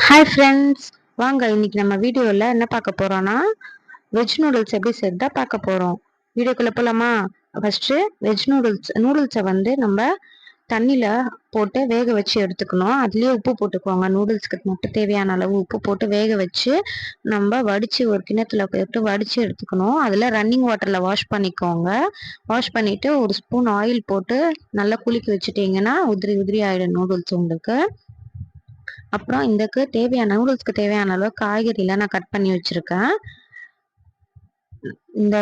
Hi friends, வாங்க இன்னைக்கு நம்ம வீடியோவில் என்ன பார்க்க போகிறோன்னா வெஜ் நூடுல்ஸ் எப்படி செய்யறதா பார்க்க போகிறோம். வீடியோக்குள்ளே போகலாமா? ஃபஸ்ட்டு வெஜ் நூடுல்ஸை வந்து நம்ம தண்ணியில் போட்டு வேக வச்சு எடுத்துக்கணும். அதுலேயே உப்பு போட்டுக்குவாங்க. நூடுல்ஸ்க்கு மட்டும் தேவையான அளவு உப்பு போட்டு வேக வச்சு நம்ம வடித்து ஒரு கிண்ணத்தில் போட்டு வடித்து எடுத்துக்கணும். அதில் ரன்னிங் வாட்டரில் வாஷ் பண்ணிக்கோங்க. வாஷ் பண்ணிவிட்டு ஒரு ஸ்பூன் ஆயில் போட்டு நல்லா குலுக்கி வச்சுட்டிங்கன்னா உதிரி உதிரி ஆகிடும் நூடுல்ஸ் உங்களுக்கு. அப்புறம் இதுக்கு தேவையான நூடுல்ஸ்க்கு தேவையான அளவு காய்கறிலாம் நான் கட் பண்ணி வச்சுருக்கேன். இந்த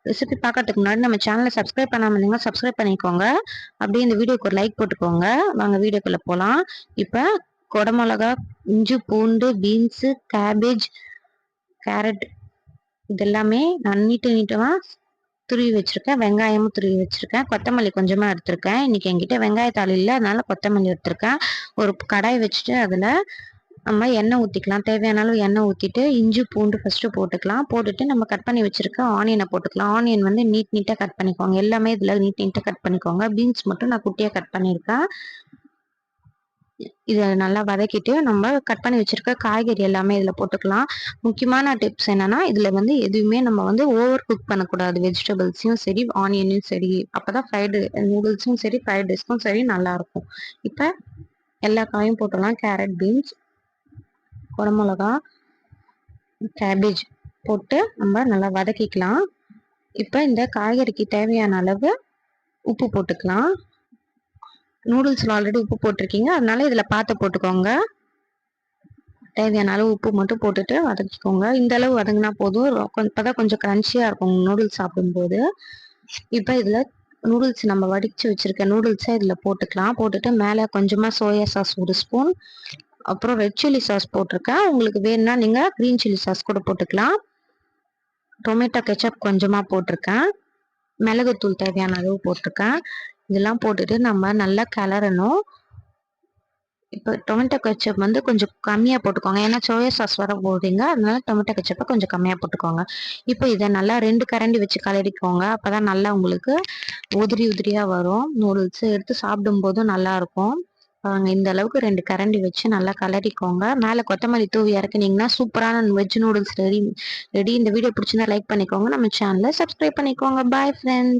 ரெசிபி பார்க்கறதுக்கு முன்னாடி நம்ம சேனலை சப்ஸ்கிரைப் பண்ணாமல் இருந்தீங்கன்னா சப்ஸ்கிரைப் பண்ணிக்கோங்க. அப்படியே இந்த வீடியோக்கு ஒரு லைக் போட்டுக்கோங்க. வாங்க வீடியோக்குள்ளே போகலாம். இப்போ குடமிளகா, இஞ்சி, பூண்டு, பீன்ஸு, கேபேஜ், கேரட் இதெல்லாமே நான் நீட்டமாக துருவி வச்சுருக்கேன். வெங்காயமும் துருவி வச்சுருக்கேன். கொத்தமல்லி கொஞ்சமாக எடுத்திருக்கேன். இன்றைக்கி என்கிட்ட வெங்காயத்தாள் இல்லை, அதனால கொத்தமல்லி எடுத்திருக்கேன். ஒரு கடாய் வச்சுட்டு அதில் நம்ம எண்ணெய் ஊற்றிக்கலாம். தேவையான அளவு எண்ணெய் ஊற்றிட்டு இஞ்சி பூண்டு ஃபஸ்ட்டு போட்டுக்கலாம். போட்டுட்டு நம்ம கட் பண்ணி வச்சுருக்க ஆனியனை போட்டுக்கலாம். ஆனியன் வந்து நீட்டாக கட் பண்ணிக்கோங்க. எல்லாமே இதில் நீட்டாக கட் பண்ணிக்கோங்க. பீன்ஸ் மட்டும் நான் குட்டியாக கட் பண்ணியிருக்கேன். இதை நல்லா வதக்கிட்டு நம்ம கட் பண்ணி வச்சிருக்க காய்கறி எல்லாமே இதில் போட்டுக்கலாம். முக்கியமான டிப்ஸ் என்னன்னா, இதில் வந்து எதுவுமே நம்ம வந்து ஓவர் குக் பண்ணக்கூடாது. வெஜிடபிள்ஸையும் சரி, ஆனியனையும் சரி, அப்போதான் ஃப்ரைடு நூடுல்ஸும் சரி, ஃப்ரைட் ரைஸ்க்கும் சரி நல்லாயிருக்கும். இப்போ எல்லா காயும் போட்டுடலாம். கேரட், பீன்ஸ், குடமிளகா, கேபேஜ் போட்டு நம்ம நல்லா வதக்கிக்கலாம். இப்போ இந்த காய்கறிக்கு தேவையான அளவு உப்பு போட்டுக்கலாம். நூடுல்ஸில் ஆல்ரெடி உப்பு போட்டிருக்கீங்க, அதனால இதில் பார்த்து போட்டுக்கோங்க. தேவையான அளவு உப்பு மட்டும் போட்டுட்டு வதக்கிக்கோங்க. இந்த அளவு வதங்கினா போதும். இப்போதான் கொஞ்சம் கிரன்ச்சியாக இருக்கும் நூடுல்ஸ் சாப்பிடும்போது. இப்போ இதில் நூடுல்ஸ் நம்ம வடித்து வச்சுருக்க நூடுல்ஸை இதில் போட்டுக்கலாம். போட்டுட்டு மேலே கொஞ்சமாக சோயா சாஸ் ஒரு ஸ்பூன், அப்புறம் ரெட் சில்லி சாஸ் போட்டிருக்கேன். உங்களுக்கு வேணும்னா நீங்கள் க்ரீன் சில்லி சாஸ் கூட போட்டுக்கலாம். டொமேட்டோ கெச்சப் கொஞ்சமாக போட்டிருக்கேன். மிளகுத்தூள் தேவையான அளவு போட்டிருக்கேன். இதெல்லாம் போட்டுட்டு நம்ம நல்லா கிளறணும். இப்போ டொமேட்டோ கெச்சப் வந்து கொஞ்சம் கம்மியாக போட்டுக்கோங்க. ஏன்னா சோயா சாஸ் வர போடுறீங்க, அதனால டொமேட்டோ கெச்சப்பை கொஞ்சம் கம்மியாக போட்டுக்கோங்க. இப்போ இதை நல்லா 2 கரண்டி வச்சு கிளறிக்கோங்க. அப்போ தான் நல்லா உங்களுக்கு உதிரி உதிரியாக வரும். நூடுல்ஸு எடுத்து சாப்பிடும்போதும் நல்லாயிருக்கும். இந்த அளவுக்கு 2 கரண்டி வச்சு நல்லா கிளறிக்கோங்க. மேலே கொத்தமல்லி தூவி இறக்குனீங்கன்னா சூப்பரான வெஜ் நூடுல்ஸ் ரெடி. இந்த வீடியோ பிடிச்சிருந்தா லைக் பண்ணிக்கோங்க. நம்ம சேனலை சப்ஸ்கிரைப் பண்ணிக்கோங்க. Bye friends.